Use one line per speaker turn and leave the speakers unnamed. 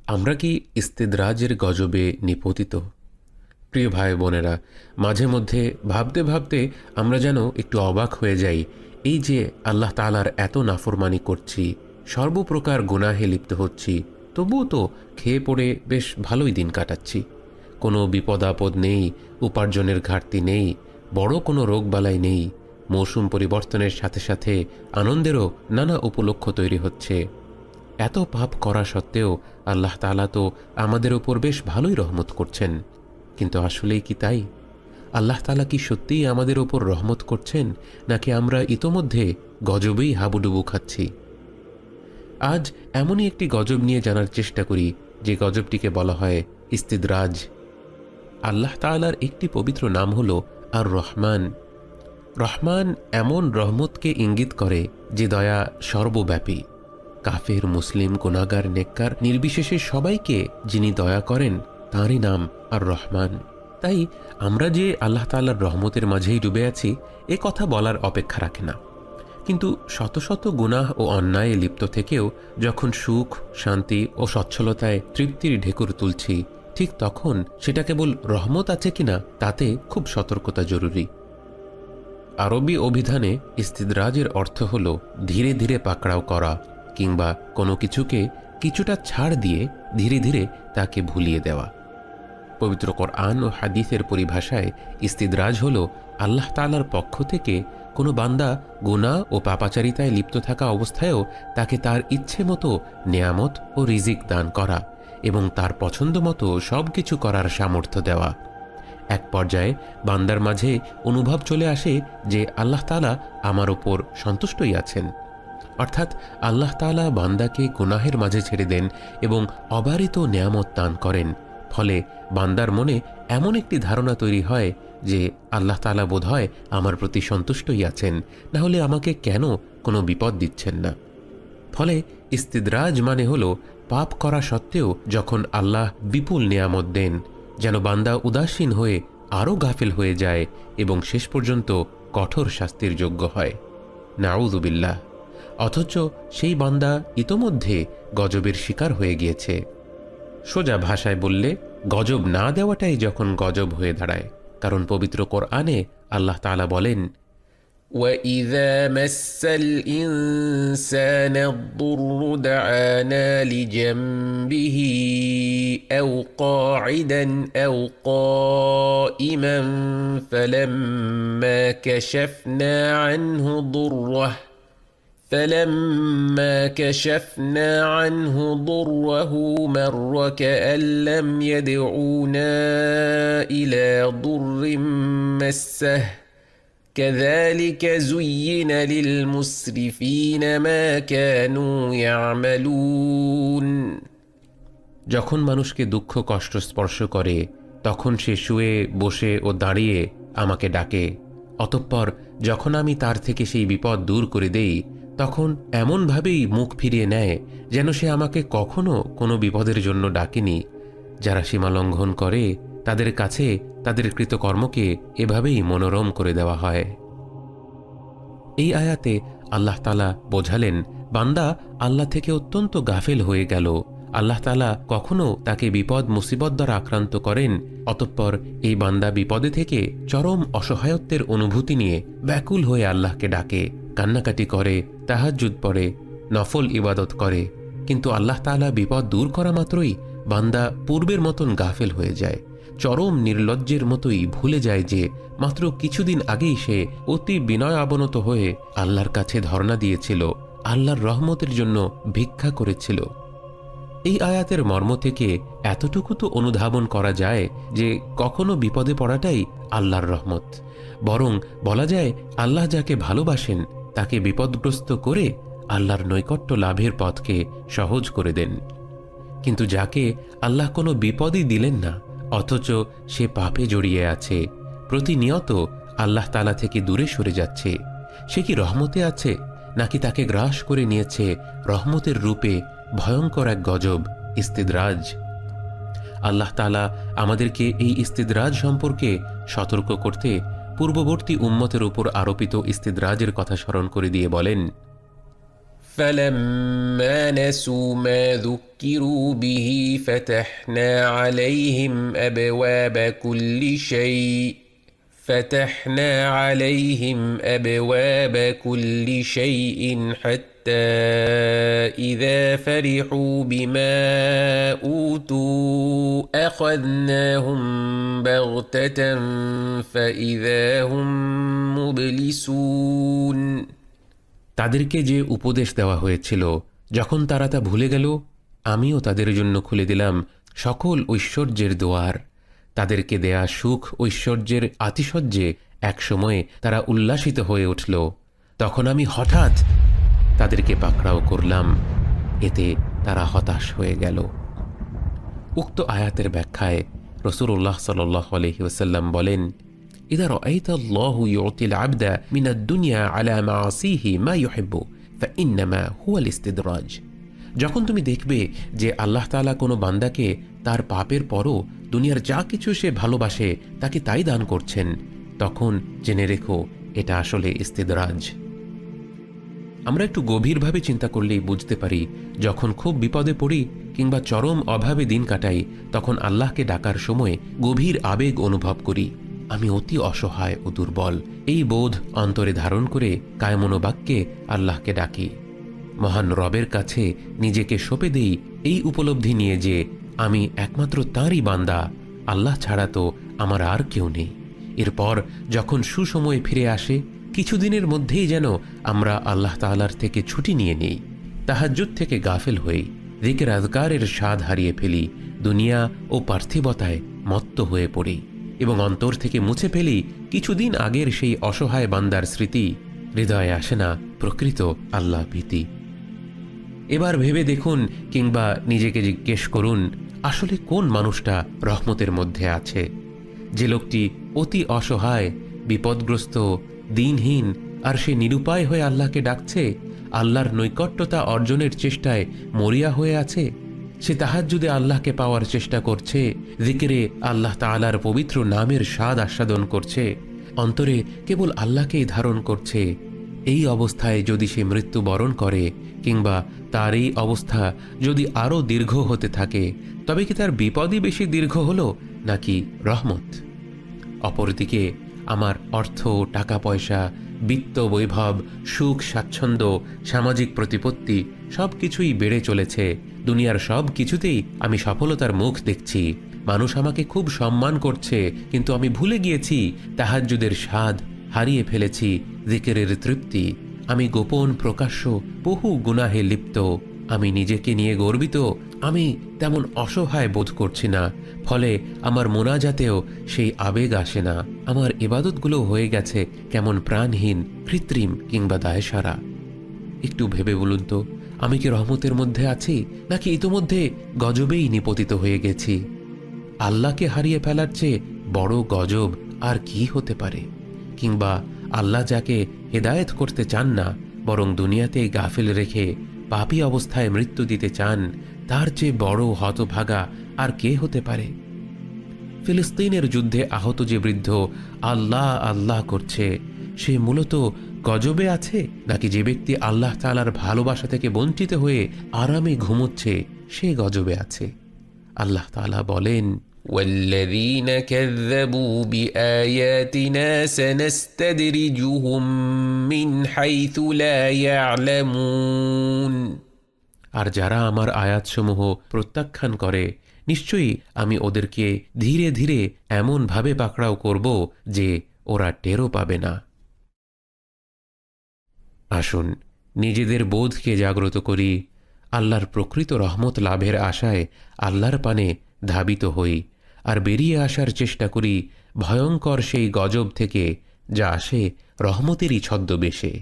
আমরা কি ইস্তেদরাজের গজবে নিপতিত? প্রিয় ভাই বোনেরা, মাঝে মধ্যে ভাবতে ভাবতে আমরা যেন একটু অবাক হয়ে যাই। এই যে আল্লাহ তাআলার এত নাফরমানি করছি, সর্বপ্রকার গুনাহে লিপ্ত হচ্ছি, তবুও তো খেয়ে পড়ে বেশ ভালোই দিন কাটাচ্ছি। কোনো বিপদ আপদ নেই, উপার্জনের ঘাটতি নেই, বড় কোনো রোগবালাই নেই। মৌসুম পরিবর্তনের সাথে সাথে আনন্দেরও নানা উপলক্ষ তৈরি হচ্ছে। এত পাপ করা সত্ত্বেও আল্লাহ তাআলা তো আমাদের ওপর বেশ ভালোই রহমত করছেন। কিন্তু আসলেই কি তাই? আল্লাহ তাআলা কি সত্যিই আমাদের ওপর রহমত করছেন, নাকি আমরা ইতোমধ্যে গজবেই হাবুডুবু খাচ্ছি? আজ এমনই একটি গজব নিয়ে জানার চেষ্টা করি, যে গজবটিকে বলা হয় ইস্তিদরাজ। আল্লাহ তাআলার একটি পবিত্র নাম হল আর রহমান। রহমান এমন রহমতকে ইঙ্গিত করে যে দয়া সর্বব্যাপী। কাফের, মুসলিম, গুনাহগার, নেককার নির্বিশেষে সবাইকে যিনি দয়া করেন, তাঁরই নাম আর রহমান। তাই আমরা যে আল্লাহ তাআলার রহমতের মাঝেই ডুবে আছি, এ কথা বলার অপেক্ষা রাখে না। কিন্তু শত শত গুনাহ ও অন্যায়ে লিপ্ত থেকেও যখন সুখ, শান্তি ও সচ্ছলতায় তৃপ্তির ঢেকুর তুলছি, ঠিক তখন সেটা কেবল রহমত আছে কিনা তাতে খুব সতর্কতা জরুরি। আরবি অভিধানে ইস্তিদরাজের অর্থ হল ধীরে ধীরে পাকড়াও করা, কিংবা কোনো কিছুকে কিছুটা ছাড় দিয়ে ধীরে ধীরে তাকে ভুলিয়ে দেওয়া। পবিত্র কোরআন ও হাদিসের পরিভাষায় ইস্তিদরাজ হল আল্লাহ তাআলার পক্ষ থেকে কোনো বান্দা গুনাহ ও পাপাচারিতায় লিপ্ত থাকা অবস্থায়ও তাকে তার ইচ্ছে মতো নেয়ামত ও রিজিক দান করা এবং তার পছন্দ মতো সব কিছু করার সামর্থ্য দেওয়া। এক পর্যায়ে বান্দার মাঝে অনুভব চলে আসে যে আল্লাহ তাআলা আমার ওপর সন্তুষ্টই আছেন। অর্থাৎ আল্লাহ তাআলা বান্দাকে গুনাহের মাঝে ছেড়ে দেন এবং অবারিত নেয়ামত দান করেন। ফলে বান্দার মনে এমন একটি ধারণা তৈরি হয় যে আল্লাহ তাআলা বোধহয় আমার প্রতি সন্তুষ্টই আছেন, না হলে আমাকে কেন কোনো বিপদ দিচ্ছেন না। ফলে ইস্তিদরাজ মানে হলো পাপ করা সত্ত্বেও যখন আল্লাহ বিপুল নেয়ামত দেন, যেন বান্দা উদাসীন হয়ে আরও গাফিল হয়ে যায় এবং শেষ পর্যন্ত কঠোর শাস্তির যোগ্য হয়। নাউযু বিল্লাহ। অথচ সেই বান্দা ইতোমধ্যে গজবের শিকার হয়ে গিয়েছে। সোজা ভাষায় বললে, গজব না দেওয়াটাই যখন গজব হয়ে দাঁড়ায়। কারণ পবিত্র কোরআনে আল্লাহ তাআলা বলেন,
وَإِذَا مَسَّ الْإِنسَانَ الضُّرُّ دَعَانَا لِجَنبِهِ أَوْ قَاعِدًا أَوْ قَائِمًا فَلَمَّا كَشَفْنَا عَنْهُ ضُرَّهُ مَرَّ كَأَن لَّمْ يَدْعُونَا إِلَى ضُرٍّ مَّسَّهُ كَذَلِكَ زُيِّنَ لِلْمُسْرِفِينَ مَا كَانُوا يَعْمَلُونَ।
যখন মানুষকে দুঃখ কষ্ট স্পর্শ করে, তখন সে শুয়ে, বসে ও দাঁড়িয়ে আমাকে ডাকে। অতঃপর যখন আমি তার থেকে সেই বিপদ দূর করে দেই, তখন এমনভাবেই মুখ ফিরিয়ে নেয় যেন সে আমাকে কখনো কোনো বিপদের জন্য ডাকেনি। যারা সীমালঙ্ঘন করে, তাদের কাছে তাদের কৃতকর্মকে এভাবেই মনোরম করে দেওয়া হয়। এই আয়াতে আল্লাহ তাআলা বোঝালেন, বান্দা আল্লাহ থেকে অত্যন্ত গাফেল হয়ে গেল। আল্লাহ তাআলা কখনো তাকে বিপদ মুসিবত দ্বারা আক্রান্ত করেন, অতঃপর এই বান্দা বিপদে থেকে চরম অসহায়ত্বের অনুভূতি নিয়ে ব্যাকুল হয়ে আল্লাহকে ডাকে, কান্নাকাটি করে, তাহাজ্জুদ পড়ে, নফল ইবাদত করে। কিন্তু আল্লাহ তাআলা বিপদ দূর করা মাত্রই বান্দা পূর্বের মতন গাফেল হয়ে যায়। চরম নির্লজ্জের মতোই ভুলে যায় যে মাত্র কিছুদিন আগেই সে অতি বিনয় অবনত হয়ে আল্লাহর কাছে ধর্ণা দিয়েছিল, আল্লাহর রহমতের জন্য ভিক্ষা করেছিল। এই আয়াতের মর্ম থেকে এতটুকু তো অনুধাবন করা যায় যে কখনো বিপদে পড়াটাই আল্লাহর রহমত। বরং বলা যায়, আল্লাহ যাকে ভালোবাসেন তাকে বিপদগ্রস্ত করে আল্লাহর নৈকট্য লাভের পথকে সহজ করে দেন। কিন্তু যাকে আল্লাহ কোনো বিপদই দিলেন না, অথচ সে পাপে জড়িয়ে আছে, প্রতিনিয়ত আল্লাহ তাআলা থেকে দূরে সরে যাচ্ছে, সে কি রহমতে আছে, নাকি তাকে গ্রাস করে নিয়েছে রহমতের রূপে ভয়ঙ্কর এক গজব, ইস্তিদরাজ? আল্লাহ তাআলা আমাদেরকে এই ইস্তিদরাজ সম্পর্কে সতর্ক করতে পূর্ববর্তী উম্মতের উপর আরোপিত ইস্তিদরাজের কথা স্মরণ করে দিয়ে বলেন,
فلما نسوا ما ذكروا به فتحنا عليهم أبواب كل شيء حتى إذا فرحوا بما أوتوا أخذناهم بغتة فإذا هم مبلسون।
তাদেরকে যে উপদেশ দেওয়া হয়েছিল যখন তারা তা ভুলে গেল, আমিও তাদের জন্য খুলে দিলাম সকল ঐশ্বর্যের দুয়ার। তাদেরকে দেয়া সুখ ঐশ্বর্যের আতিশয্যে একসময়ে তারা উল্লাসিত হয়ে উঠল। তখন আমি হঠাৎ তাদেরকে পাকড়াও করলাম, এতে তারা হতাশ হয়ে গেল। উক্ত আয়াতের ব্যাখ্যায় রাসূলুল্লাহ সাল্লাল্লাহু আলাইহি ওয়াসাল্লাম বলেন, ইযা রাআইতা আল্লাহু ইউতিল আবদা মিনাদ দুনিয়া আলা মাআসিহি মা ইউহিব্বু ফাইন্নামা হুয়াল ইস্তিদরাজ। যখন তুমি দেখবে যে আল্লাহ তাআলা কোনো বান্দাকে তার পাপের পরও দুনিয়ার যা কিছু সে ভালোবাসে তাকে তাই দান করছেন, তখন জেনে রেখো এটা আসলে ইস্তিদরাজ। আমরা একটু গভীরভাবে চিন্তা করলেই বুঝতে পারি, যখন খুব বিপদে পড়ি কিংবা চরম অভাবে দিন কাটাই, তখন আল্লাহকে ডাকার সময় গভীর আবেগ অনুভব করি, আমি অতি অসহায় ও দুর্বল। এই বোধ অন্তরে ধারণ করে কায়মনোবাক্যে আল্লাহকে ডাকি। মহান রবের কাছে নিজেকে সঁপে দেই এই উপলব্ধি নিয়ে যে আমি একমাত্র তাঁরই বান্দা, আল্লাহ ছাড়া তো আমার আর কেউ নেই। এরপর যখন সুসময় ফিরে আসে, কিছুদিনের মধ্যেই যেন আমরা আল্লাহ তাআলার থেকে ছুটি নিয়ে নেই, তাহাজ্জুদ থেকে গাফেল হই, যিকির আযকারের স্বাদ হারিয়ে ফেলি, দুনিয়া ও পার্থিবতায় মত্ত হয়ে পড়ি এবং অন্তর থেকে মুছে ফেলি কিছুদিন আগের সেই অসহায় বান্দার স্মৃতি। হৃদয়ে আসে না প্রকৃত আল্লাহ ভীতি। এবার ভেবে দেখুন কিংবা নিজেকে জিজ্ঞেস করুন, আসলে কোন মানুষটা রহমতের মধ্যে আছে? যে লোকটি অতি অসহায়, বিপদগ্রস্ত, দিনহীন, আর সে নিরুপায় হয়ে আল্লাহকে ডাকছে, আল্লাহর নৈকট্যতা অর্জনের চেষ্টায় মরিয়া হয়ে আছে। সে তাহাজ্জুদে আল্লাহকে পাওয়ার চেষ্টা করছে, জিকিরে আল্লাহ তাআলার পবিত্র নামের স্বাদ আস্বাদন করছে, অন্তরে কেবল আল্লাহকেই ধারণ করছে। এই অবস্থায় যদি সে মৃত্যুবরণ করে কিংবা তার এই অবস্থা যদি আরও দীর্ঘ হতে থাকে, তবে কি তার বিপদই বেশি দীর্ঘ হলো নাকি রহমত? অপরদিকে আমার অর্থ, টাকা পয়সা, বিত্ত বৈভব, সুখ স্বাচ্ছন্দ্য, সামাজিক প্রতিপত্তি সব কিছুই বেড়ে চলেছে। দুনিয়ার সব কিছুতেই আমি সফলতার মুখ দেখছি, মানুষ আমাকে খুব সম্মান করছে, কিন্তু আমি ভুলে গিয়েছি তাহাজ্জুদের স্বাদ, হারিয়ে ফেলেছি জিকিরের তৃপ্তি। আমি গোপন প্রকাশ্য বহু গুনাহে লিপ্ত, আমি নিজেকে নিয়ে গর্বিত, আমি তেমন অসহায় বোধ করছি না, ফলে আমার মোনাজাতেও সেই আবেগ আসে না। আমার ইবাদতগুলো হয়ে গেছে কেমন প্রাণহীন, কৃত্রিম কিংবা দায়সারা। একটু ভেবে বলুন তো, আমি কি রহমতের মধ্যে আছি নাকি ইতোমধ্যে গজবেই নিপতিত হয়ে গেছি? আল্লাহকে হারিয়ে ফেলার চেয়ে বড় গজব আর কি হতে পারে? কিংবা আল্লাহ যাকে হেদায়েত করতে চান না, বরং দুনিয়াতে গাফিল রেখে পাপী অবস্থায় মৃত্যু দিতে চান, তার চেয়ে বড় হতভাগা আর কে হতে পারে? ফিলিস্তিনের যুদ্ধে আহত যে বৃদ্ধ আল্লাহ আল্লাহ করছে, সে মূলত গজবে আছে নাকি যে ব্যক্তি আল্লাহ তাআলার ভালোবাসা থেকে বঞ্চিত হয়ে আরামে ঘুমোচ্ছে সে গজবে আছে? আল্লাহ তাআলা বলেন,
والذين كذبوا بآياتنا سنستدرجهم من حيث لا يعلمون।
আর যারা আমার আয়াতসমূহ প্রত্যাখ্যান করে, নিশ্চয়ই আমি ওদেরকে ধীরে ধীরে এমনভাবে পাকড়াও করব যে ওরা টেরও পাবে না। আসুন নিজেদের বোধকে জাগ্রত করি, আল্লাহর প্রকৃত রহমত লাভের আশায় আল্লাহর পানে ধাবিত হই, আর বেরিয়ে আসার চেষ্টা করি ভয়ঙ্কর সেই গজব থেকে যা আসে রহমতেরই ছদ্মবেশে।